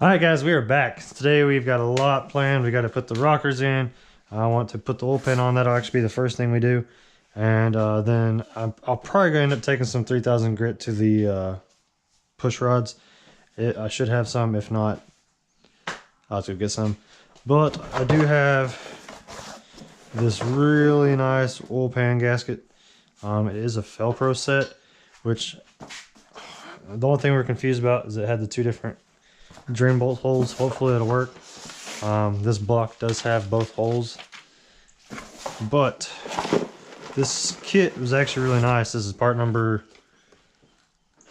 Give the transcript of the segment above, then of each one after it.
Alright guys, we are back. Today we've got a lot planned. We got to put the rockers in. I want to put the oil pan on. That'll actually be the first thing we do. And then I'll probably end up taking some 3000 grit to the push rods. I should have some. If not, I'll have to get some. But I do have this really nice oil pan gasket. It is a Felpro set, which the only thing we're confused about is it had the two different drain bolt holes. Hopefully it'll work. This block does have both holes, but this kit was actually really nice. This is part number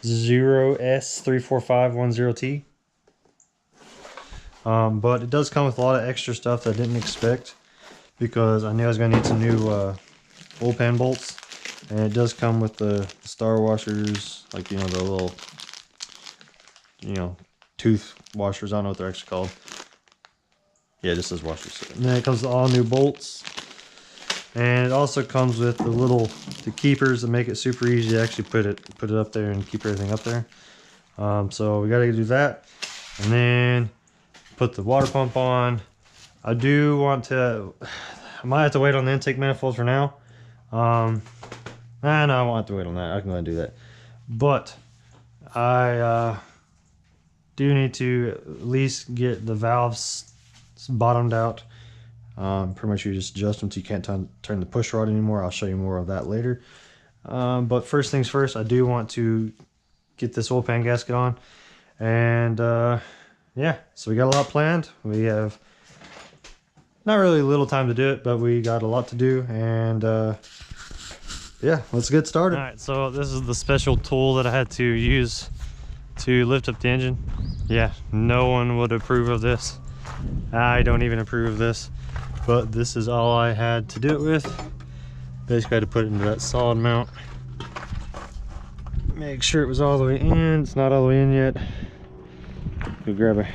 0S34510T. But it does come with a lot of extra stuff that I didn't expect, because I knew I was going to need some new oil pan bolts. And it does come with the star washers, like, the little, tooth washers. I don't know what they're actually called. Yeah, this is washers. And then it comes with all new bolts. And it also comes with the keepers that make it super easy to actually put it up there and keep everything up there. So we got to do that. And then put the water pump on. I do want to, I might have to wait on the intake manifold for now. No, I won't have to wait on that. I can go ahead and do that. But I do need to at least get the valves bottomed out. Pretty much you just adjust them so you can't turn the push rod anymore. I'll show you more of that later. But first things first, I do want to get this oil pan gasket on. And yeah, so we got a lot planned. We have not really little time to do it, but we got a lot to do. And yeah, let's get started. All right, so this is the special tool that I had to use to lift up the engine. Yeah, no one would approve of this. I don't even approve of this, but this is all I had to do it with. Basically, I had to put it into that solid mount. Make sure it was all the way in. It's not all the way in yet. Go grab a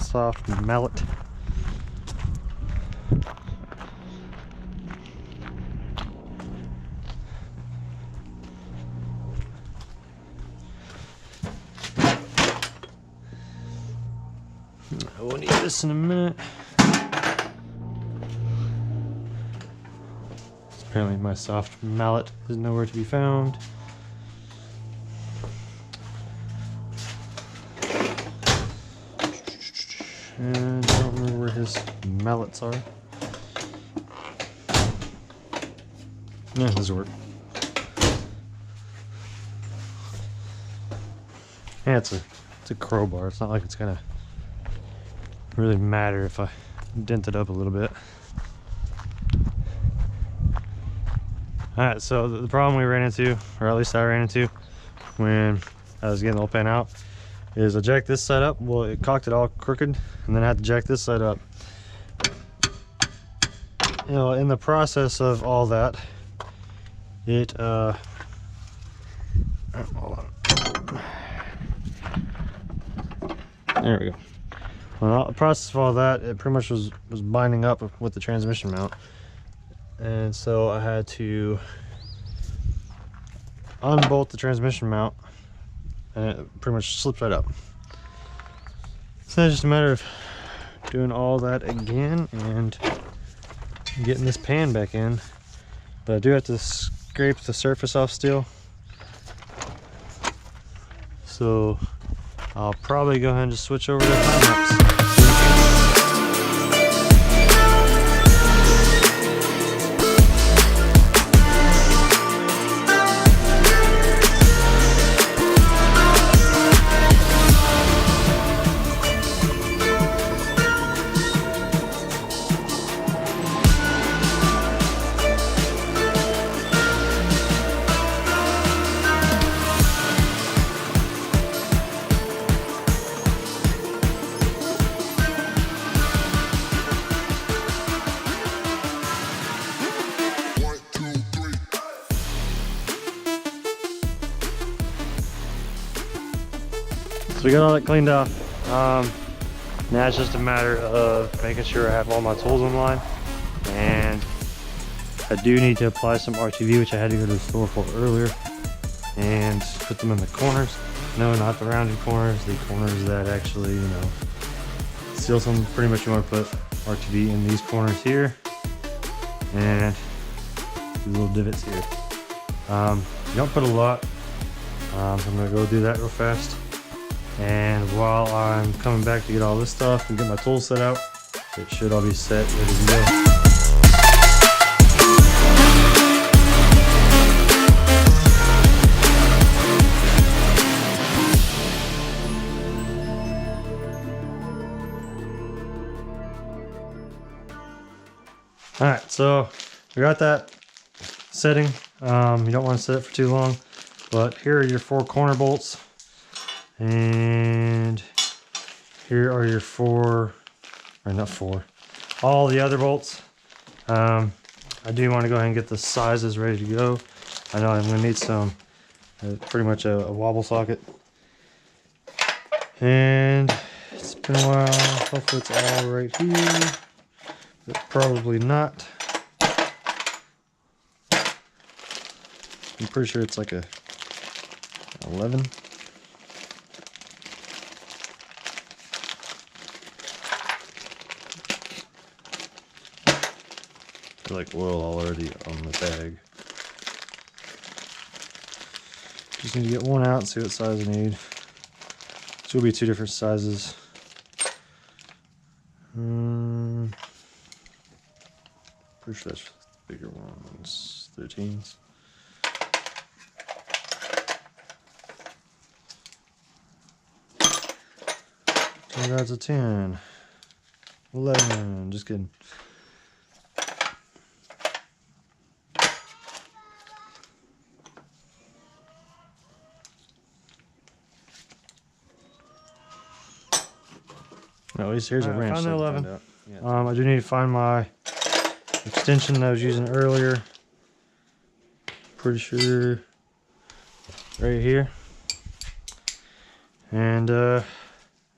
soft mallet. We'll need this in a minute. Apparently my soft mallet is nowhere to be found. And I don't remember where his mallets are. Yeah, this will work. Yeah, it's a crowbar. It's not like it's gonna really matter if I dent it up a little bit. Alright, so the problem we ran into, or at least I ran into when I was getting the oil pan out, is I jacked this side up. Well, it cocked it all crooked, and then I had to jack this side up. In the process of all that, it hold on. There we go. Well, the process of all that, it pretty much was binding up with the transmission mount, and so I had to unbolt the transmission mount, and it pretty much slipped right up. So it's just a matter of doing all that again and getting this pan back in. But I do have to scrape the surface off still, so I'll probably go ahead and just switch over to time lapse. So we got all that cleaned off. Now it's just a matter of making sure I have all my tools in line, and I do need to apply some RTV, which I had to go to the store for earlier, and put them in the corners. No, not the rounded corners, the corners that actually, you know, seal some. Pretty much you want to put RTV in these corners here, and these little divots here. You don't put a lot, so I'm gonna go do that real fast. And while I'm coming back to get all this stuff and get my tools set out, it should all be set, ready to go. Alright, so we got that setting. You don't want to set it for too long, but here are your 4 corner bolts, and here are your 4, or not 4, all the other bolts. I do want to go ahead and get the sizes ready to go. I know I'm going to need some, pretty much a wobble socket, and it's been a while. Hopefully it's all right here. But probably not. I'm pretty sure it's like a 11. There's like oil already on the bag. Just need to get one out and see what size I need. So it'll be 2 different sizes. Pretty sure that's the bigger ones, 13s. That's a 10, 11, just kidding. At least here's a wrench. I found the 11. Yeah. I do need to find my extension that I was using earlier. Pretty sure right here. And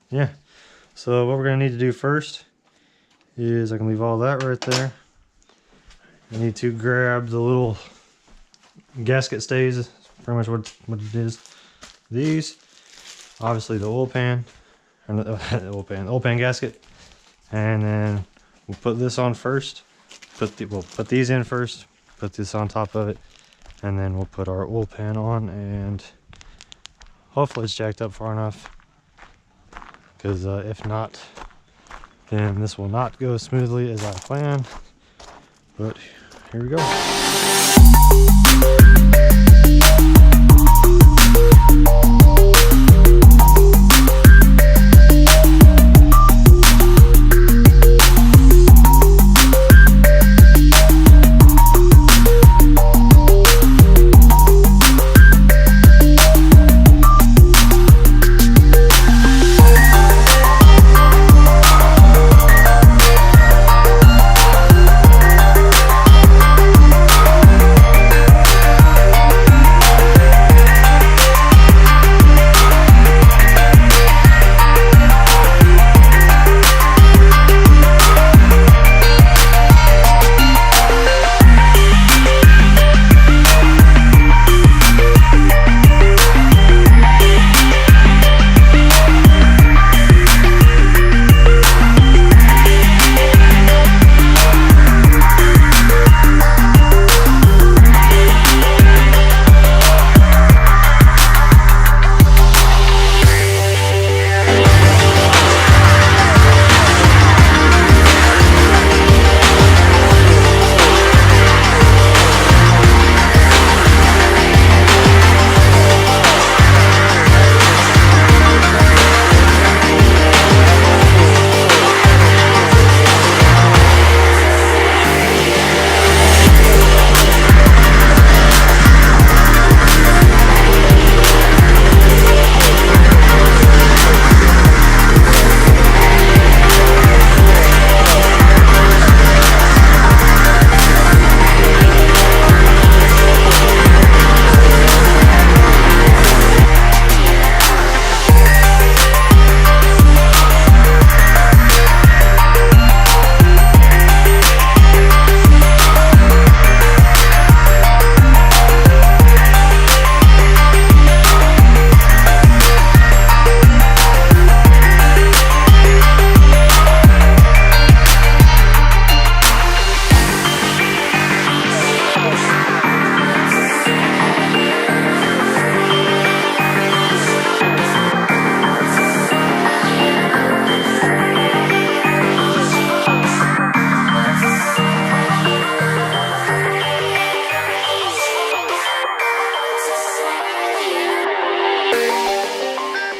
yeah. So what we're gonna need to do first is I can leave all that right there. I need to grab the little gasket stays. Pretty much what it is. These, obviously the oil pan, or not the oil pan gasket, and then we'll put this on first. We'll put these in first. Put this on top of it, and then we'll put our oil pan on, and hopefully it's jacked up far enough. Because if not, then this will not go smoothly as I planned. But here we go.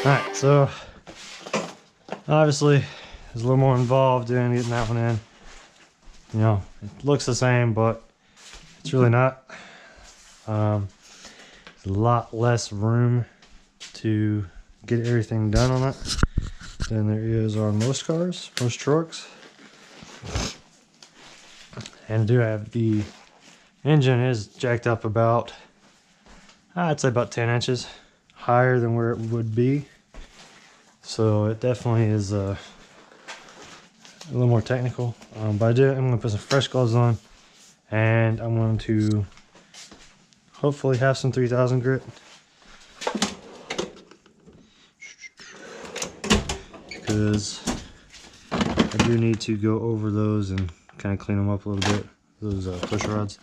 Alright, so obviously there's a little more involved in getting that one in. You know, it looks the same, but it's really not. There's a lot less room to get everything done on it than there is on most cars, most trucks. And I do have the engine is jacked up about, I'd say about 10 inches higher than where it would be. So it definitely is a little more technical. But I'm going to put some fresh gloves on, and I'm going to hopefully have some 3000 grit. Because I do need to go over those and kind of clean them up a little bit, those push rods.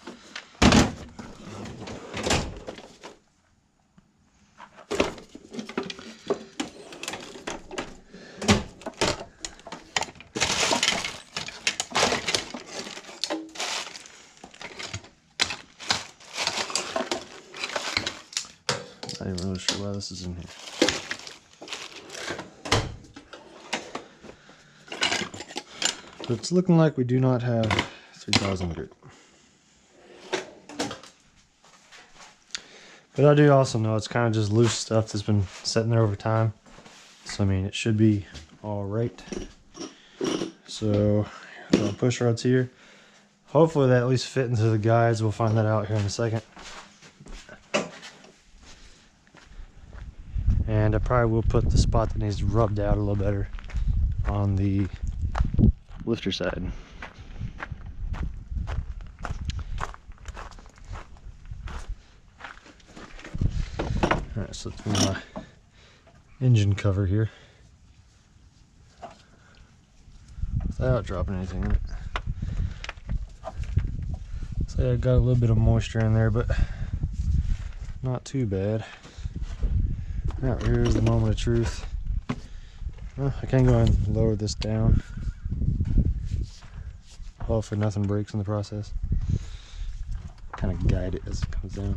I'm not even really sure why this is in here. But it's looking like we do not have 3000 grit. But I do also know it's kind of just loose stuff that's been sitting there over time. So I mean, it should be all right. So push rods here. Hopefully they at least fit into the guides. We'll find that out here in a second. And I probably will put the spot that needs rubbed out a little better on the lifter side. Alright, so let's move my engine cover here without dropping anything in it. So I got a little bit of moisture in there, but not too bad. Alright, here's the moment of truth. Well, I can go ahead and lower this down. Hopefully nothing breaks in the process. Kind of guide it as it comes down.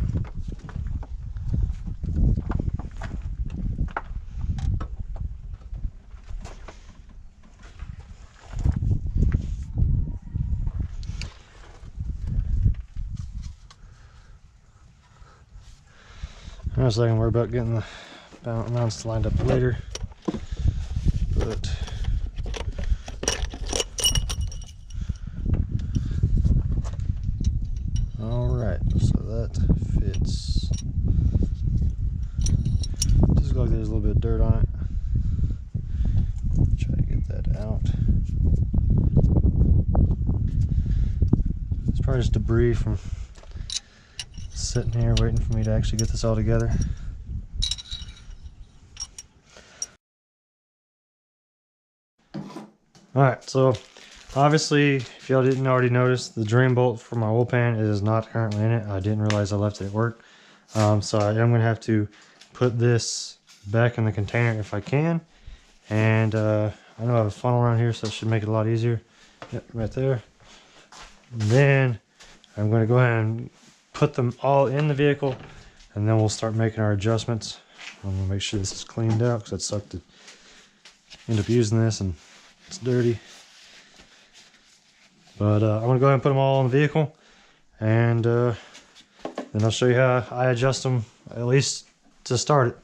So I can worry about getting the mounts lined up later. But alright, so that fits. Just looks like there's a little bit of dirt on it. Try to get that out. It's probably just debris from sitting here waiting for me to actually get this all together. Alright, so obviously, if y'all didn't already notice, the drain bolt for my oil pan is not currently in it. I didn't realize I left it at work. So I am going to have to put this back in the container if I can. And I know I have a funnel around here, so it should make it a lot easier. Yep, right there. And then I'm going to go ahead and put them all in the vehicle, and then we'll start making our adjustments. I'm going to make sure this is cleaned out because it sucked to end up using this and it's dirty. But I'm going to go ahead and put them all in the vehicle, and then I'll show you how I adjust them, at least to start it.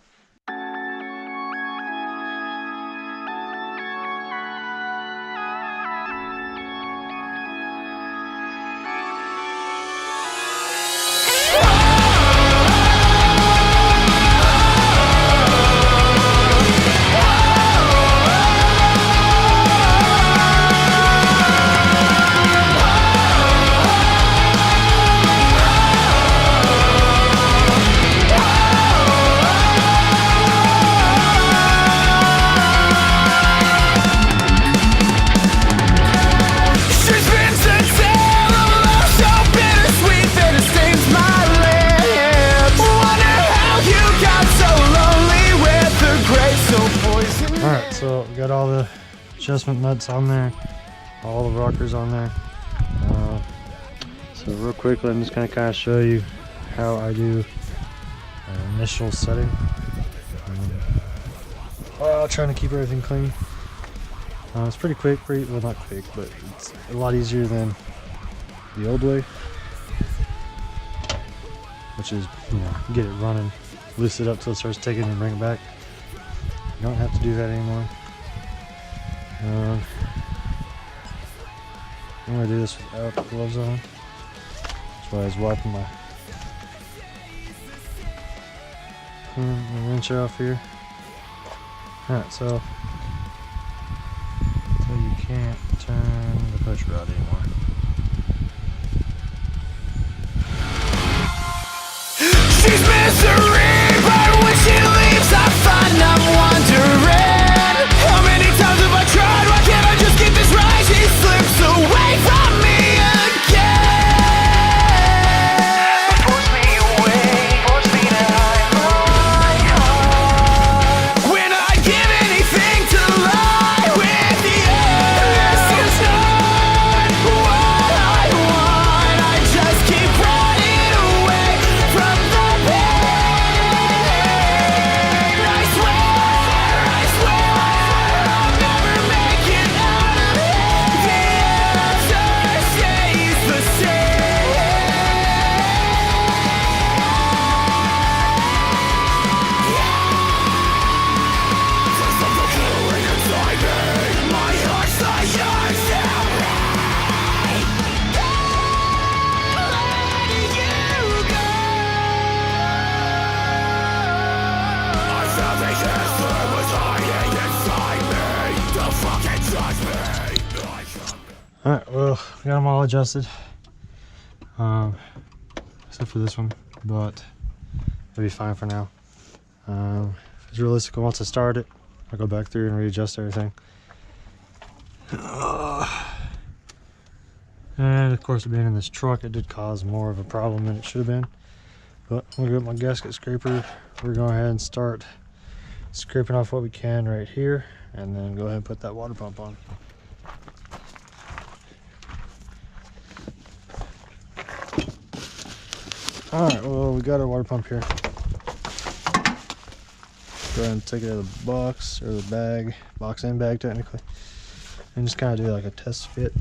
So we got all the adjustment nuts on there, all the rockers on there. So real quickly, I'm just going to kind of show you how I do initial setting. trying to keep everything clean. It's pretty quick, well not quick, but it's a lot easier than the old way, which is, you know, get it running, loose it up till it starts ticking and bring it back. You don't have to do that anymore. I'm gonna do this without gloves on. That's why I was wiping my wrencher off here. Alright, so you can't turn the push rod anymore. She's misery, but when she leaves I find I'm wondering how many times have I tried, why can't I just get this right? She slips away from me again, force me away, force me to hide my heart. When I'd give anything to lie with you, this is not what I want. I just keep running away from the pain. I swear I'll never make it out of here. The answer stays the Alright, well, got them all adjusted. Except for this one, but it'll be fine for now. It's realistic. Once I start it, I'll go back through and readjust everything. And of course, being in this truck, it did cause more of a problem than it should have been. But I'm gonna get my gasket scraper. We're going ahead and start scraping off what we can right here, and then go ahead and put that water pump on. Alright, well, we got our water pump here. Go ahead and take it out of the box, or the bag, box and bag technically, and just kind of do like a test fit.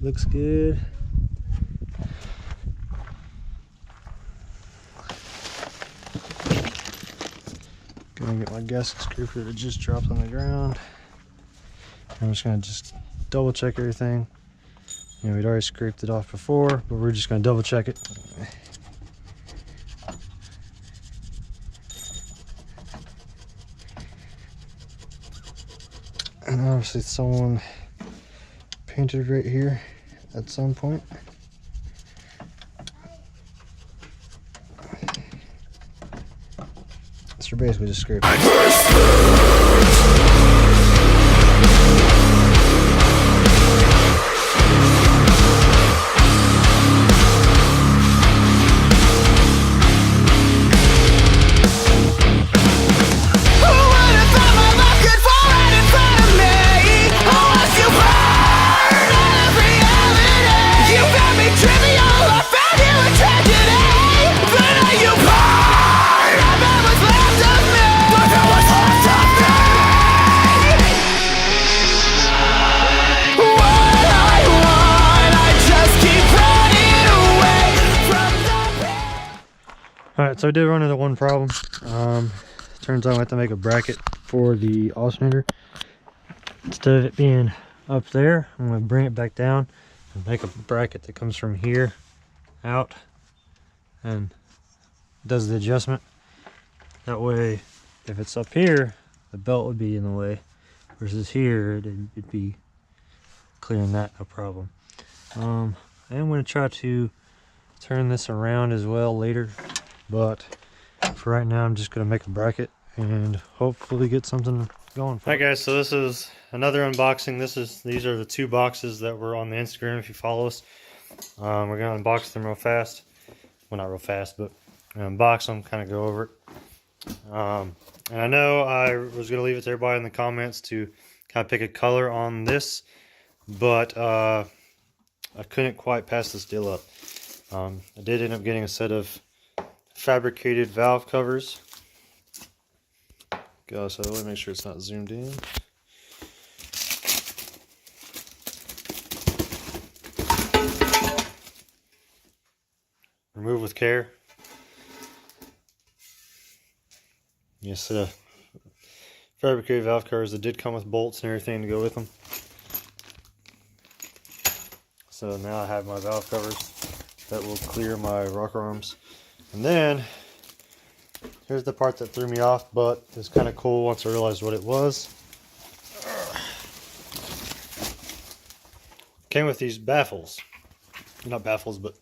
Looks good. Gonna get my gasket scraper that just dropped on the ground. I'm just gonna double check everything. You know, we'd already scraped it off before, but we're just gonna double check it. And obviously someone painted right here at some point. So basically just scrape it. Alright, so I did run into one problem. Turns out I have to make a bracket for the alternator. Instead of it being up there, I'm going to bring it back down and make a bracket that comes from here out and does the adjustment. That way, if it's up here, the belt would be in the way, versus here, it'd be clearing that, no problem. I am going to try to turn this around as well later, but for right now I'm just going to make a bracket and hopefully get something going. Alright guys, so this is another unboxing. These are the two boxes that were on the Instagram if you follow us. We're going to unbox them real fast. Well, not real fast, but unbox them, kind of go over it. And I know I was going to leave it to everybody in the comments to kind of pick a color on this, but I couldn't quite pass this deal up. I did end up getting a set of fabricated valve covers. Gosh, I want to make sure it's not zoomed in. Remove with care. Yes, fabricated valve covers that did come with bolts and everything to go with them. So now I have my valve covers that will clear my rocker arms. And then here's the part that threw me off, but it's kind of cool once I realized what it was. Came with these baffles. Not baffles, but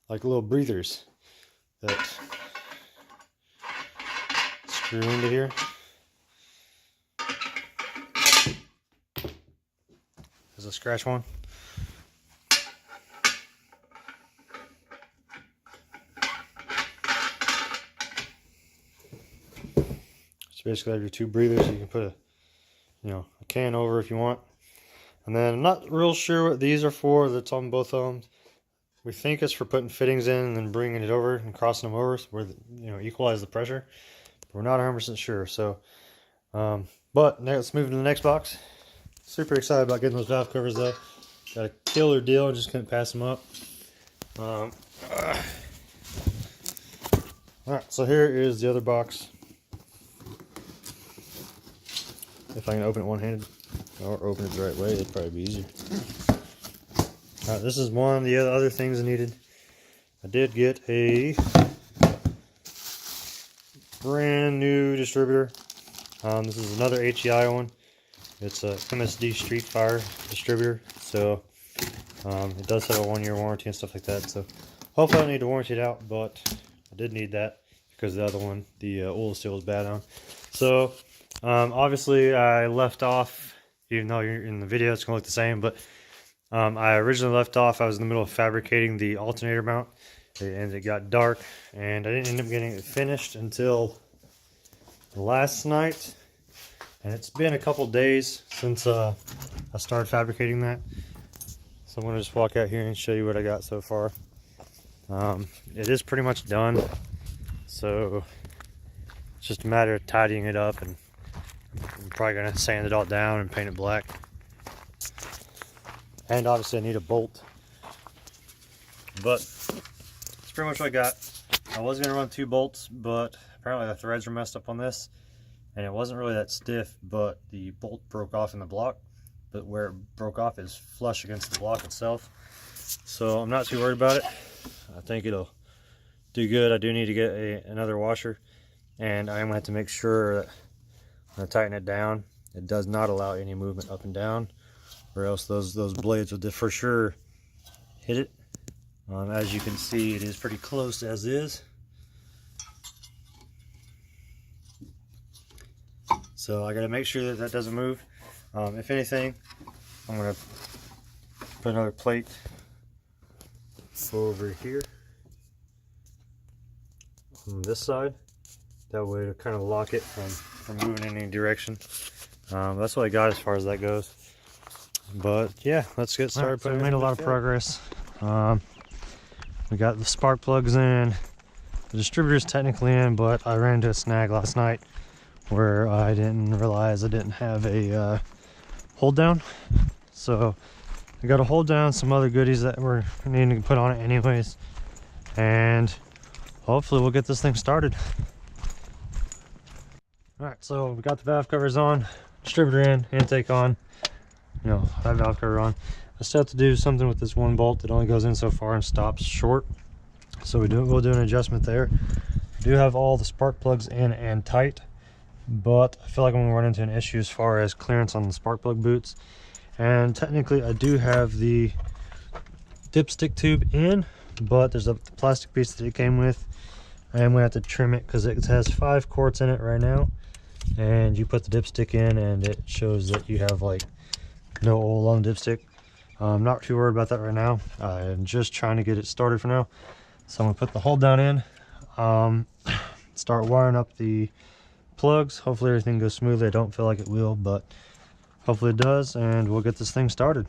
like little breathers that screw into here. There's a scratch one. So basically, have your two breathers. You can put a can over if you want. And then I'm not real sure what these are for. That's on both of them. We think it's for putting fittings in and then bringing it over and crossing them over, so where equalize the pressure. But we're not 100% sure. So, but now let's move to the next box. Super excited about getting those valve covers though. Got a killer deal. Just couldn't pass them up. All right. So here is the other box. If I can open it one-handed or open it the right way, it'd probably be easier. Alright, this is one of the other things I needed. I did get a brand new distributor. This is another HEI one. It's a MSD Street Fire distributor. So it does have a 1-year warranty and stuff like that. So hopefully I don't need to warranty it out, but I did need that because the other one, the oil seal was bad on. So obviously I left off, even though you're in the video it's gonna look the same, but I originally left off, I was in the middle of fabricating the alternator mount, and it got dark, and I didn't end up getting it finished until last night, and it's been a couple days since I started fabricating that. So I'm going to just walk out here and show you what I got so far. It is pretty much done, so it's just a matter of tidying it up, and I'm probably going to sand it all down and paint it black. And obviously I need a bolt. But that's pretty much what I got. I was going to run 2 bolts, but apparently the threads were messed up on this. And it wasn't really that stiff, but the bolt broke off in the block. But where it broke off is flush against the block itself. So I'm not too worried about it. I think it'll do good. I do need to get another washer. And I'm going to have to make sure that when I tighten it down, it does not allow any movement up and down, or else those blades will for sure hit it. As you can see, it is pretty close as is. So I got to make sure that that doesn't move. If anything, I'm going to put another plate over here on this side. That way to kind of lock it from moving in any direction. That's what I got as far as that goes. But yeah, let's get started. Right, so we made a lot of progress. We got the spark plugs in, the distributor's technically in, but I ran into a snag last night where I didn't realize I didn't have a hold down. So I got to hold down some other goodies that we're needing to put on it anyways, and hopefully we'll get this thing started. All right, so we got the valve covers on, distributor in, intake on, that valve cover on. I still have to do something with this one bolt that only goes in so far and stops short. So we'll do an adjustment there. We do have all the spark plugs in and tight, but I feel like I'm gonna run into an issue as far as clearance on the spark plug boots. And technically I do have the dipstick tube in, but there's the plastic piece that it came with. I am gonna have to trim it because it has 5 quarts in it right now. And you put the dipstick in and it shows that you have like no oil on the dipstick. I'm not too worried about that right now. I'm just trying to get it started for now. So I'm gonna put the hold down in, start wiring up the plugs. Hopefully everything goes smoothly. I don't feel like it will, but hopefully it does, and we'll get this thing started.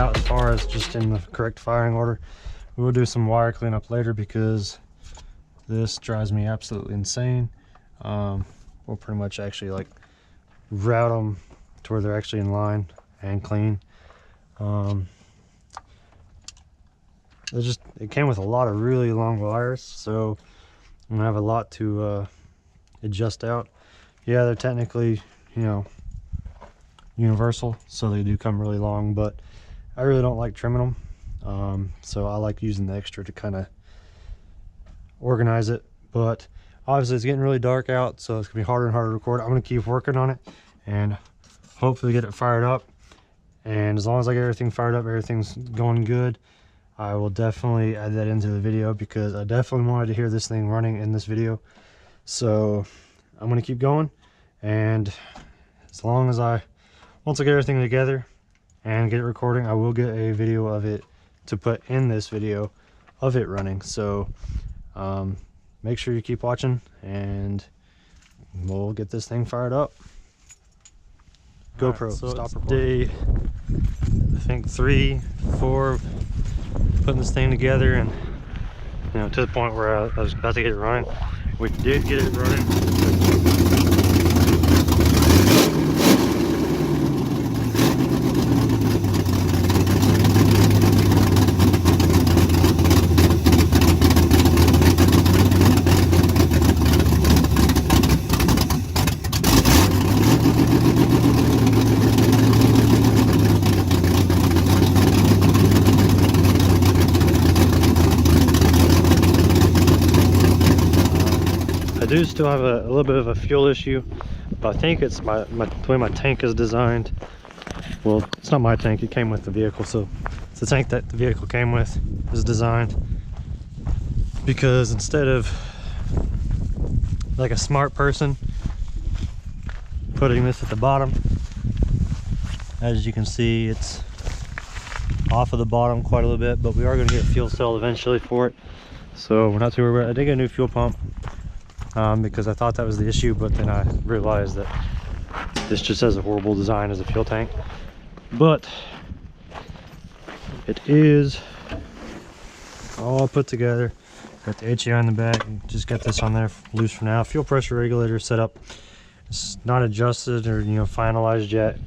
out as far as just in the correct firing order. We will do some wire cleanup later because this drives me absolutely insane. We'll pretty much actually like route them to where they're actually in line and clean. It came with a lot of really long wires, so I'm gonna have a lot to adjust out. Yeah, they're technically, you know, universal, so they do come really long, but I really don't like trimming them. So I like using the extra to kind of organize it. But obviously it's getting really dark out, so it's gonna be harder and harder to record. I'm gonna keep working on it and hopefully get it fired up. And as long as I get everything fired up, everything's going good, I will definitely add that into the video because I definitely wanted to hear this thing running in this video. So I'm gonna keep going, and as long as once I get everything together and get it recording, I will get a video of it to put in this video of it running. So make sure you keep watching and we'll get this thing fired up. GoPro, so stop it's recording. Day, I think 3, 4, putting this thing together, and you know, to the point where I was about to get it running. We did get it running. I do still have a little bit of a fuel issue, but I think it's the way my tank is designed. Well, it's not my tank, it came with the vehicle, so it's the tank that the vehicle came with is designed. Because instead of like a smart person putting this at the bottom, as you can see, it's off of the bottom quite a little bit, but we are going to get a fuel cell eventually for it, so we're not too worried about it. I did get a new fuel pump. Because I thought that was the issue, but then I realized that this just has a horrible design as a fuel tank. But it is all put together. Got the HEI in the back, just got this on there loose for now. Fuel pressure regulator set up. It's not adjusted or, you know, finalized yet,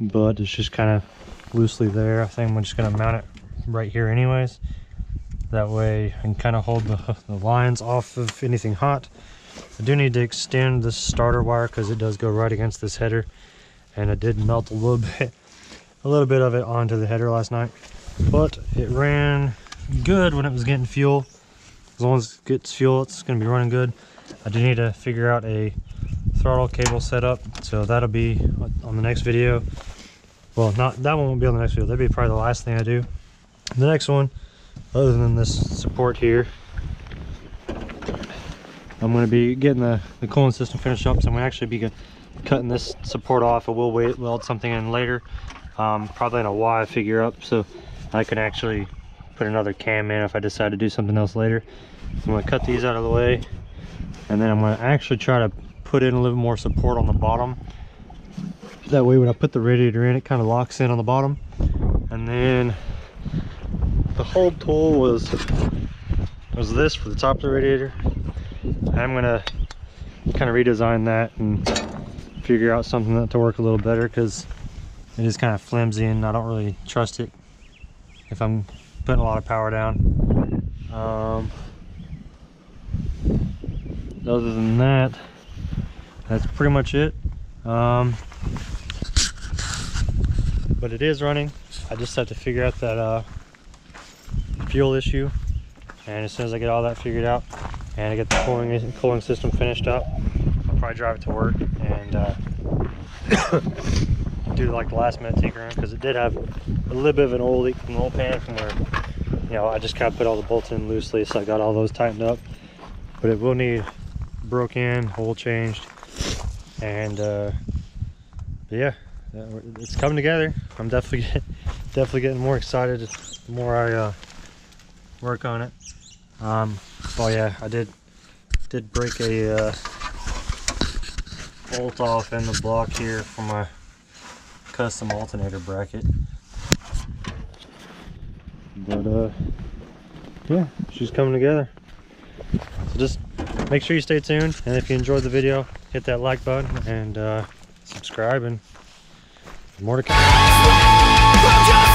but it's just kind of loosely there. I think I'm just gonna mount it right here anyways. That way I can kind of hold the lines off of anything hot. I do need to extend the starter wire because it does go right against this header, and it did melt a little bit of it onto the header last night. But it ran good when it was getting fuel. As long as it gets fuel, it's going to be running good. I do need to figure out a throttle cable setup, so that'll be on the next video. Well, that one won't be on the next video. That'll be probably the last thing I do. The next one, other than this support here, I'm going to be getting the cooling system finished up, so I'm going to actually be cutting this support off. I will weld something in later, probably in a Y figure up, so I can actually put another cam in if I decide to do something else later. I'm going to cut these out of the way, and then I'm going to actually try to put in a little more support on the bottom. That way when I put the radiator in, it kind of locks in on the bottom. And then the hold tool was this for the top of the radiator. I'm gonna kind of redesign that and figure out something to work a little better, because it is kind of flimsy and I don't really trust it if I'm putting a lot of power down. Other than that, that's pretty much it. But it is running. I just have to figure out that fuel issue, and as soon as I get all that figured out and I get the cooling system finished up, I'll probably drive it to work and do like the last minute tinkering, because it did have a little bit of an oil leak from the oil pan from where, you know, I just kind of put all the bolts in loosely, so I got all those tightened up. But it will need broke in, hole changed, and yeah, it's coming together. I'm definitely getting more excited the more I work on it. Oh yeah, I did break a bolt off in the block here for my custom alternator bracket. But yeah, she's coming together. So just make sure you stay tuned, and if you enjoyed the video, hit that like button and subscribe, and more to come.